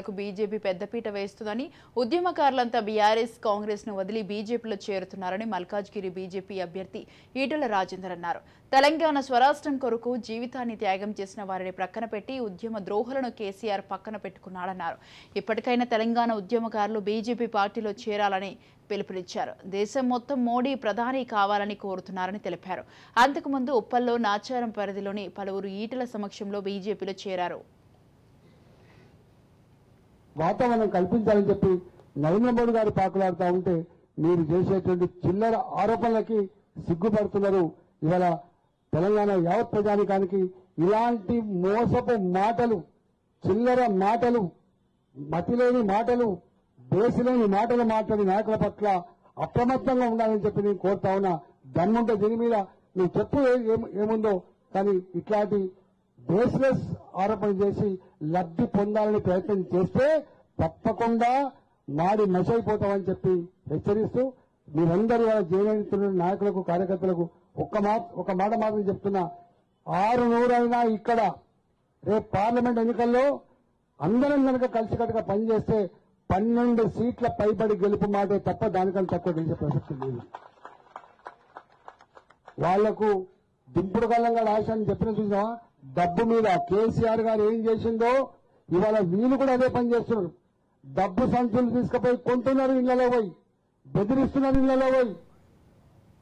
BJP పెద్దపీట వేస్తుందని ఉద్యమకారులంతా BRS Congress ను వదిలి బీజేపీలో చేరుతున్నారని మల్కాజ్గిరి బీజేపీ అభ్యర్థి ఈటెల రాజేందర్ అన్నారు. తెలంగాణ స్వరాష్ట్రం కొరకు జీవితాన్ని త్యాగం చేసిన వారిని ప్రక్కన పెట్టి ఉద్యమ ద్రోహులను కేసీఆర్ పక్కన పెట్టుకున్నాడన్నారు. ఇప్పటికైనా తెలంగాణ ఉద్యమకారులు బీజేపీ పార్టీలో చేరాలని పిలుపునిచ్చారు. దేశం మొత్తం మోడీ ప్రధాని కావాలని కోరుతున్నారని తెలిపారు. అంతకుముందు ఉప్పల్లో నాచారం పరిధిలోని పలువురు ఈటెల సమక్షంలో బీజేపీలో చేరారు. వాతావరణం కల్పించాలని చెప్పి నరేంద్ర మోడీ గారు పాకులాడుతూ ఉంటే మీరు చేసేటువంటి చిల్లర ఆరోపణలకి సిగ్గుపడుతున్నారు. ఇవాళ తెలంగాణ యావత్ ప్రజానికానికి ఇలాంటి మోసపు మాటలు, చిల్లర మాటలు, మతిలేని మాటలు, బేసిలేని మాటలు మాట్లాడి నాయకుల పట్ల అప్రమత్తంగా ఉండాలని చెప్పి నేను కోరుతా ఉన్నా. దమ్ముంటే దీని మీద నువ్వు చెప్పు ఏముందో, కానీ ఇట్లాంటి బేస్లెస్ ఆరోపణ చేసి లబ్ధి పొందాలని ప్రయత్నం చేస్తే తప్పకుండా నాడి నశైపోతామని చెప్పి హెచ్చరిస్తూ మీరందరూ జైలుతున్న నాయకులకు, కార్యకర్తలకు ఒక మాట మాత్రం చెప్తున్నా. 600 అయినా ఇక్కడ రేపు పార్లమెంట్ ఎన్నికల్లో అందరం కనుక కలిసికట్టుగా పనిచేస్తే 12 సీట్ల పైబడి గెలుపు మాటే తప్ప దానికన్నా తక్కువ గెలిచే ప్రసక్తి లేదు. వాళ్లకు దింపుడు కళ్ళంగా ఆశ అని చెప్పిన చూసావా, డబ్బు మీద కేసీఆర్ గారు ఏం చేసిందో ఇవాళ వీళ్ళు కూడా అదే పని చేస్తున్నారు. డబ్బు సంచులు తీసుకుపోయి కొంటున్నారు, ఇళ్లలో పోయి బెదిరిస్తున్నారు, ఇళ్లలో పోయి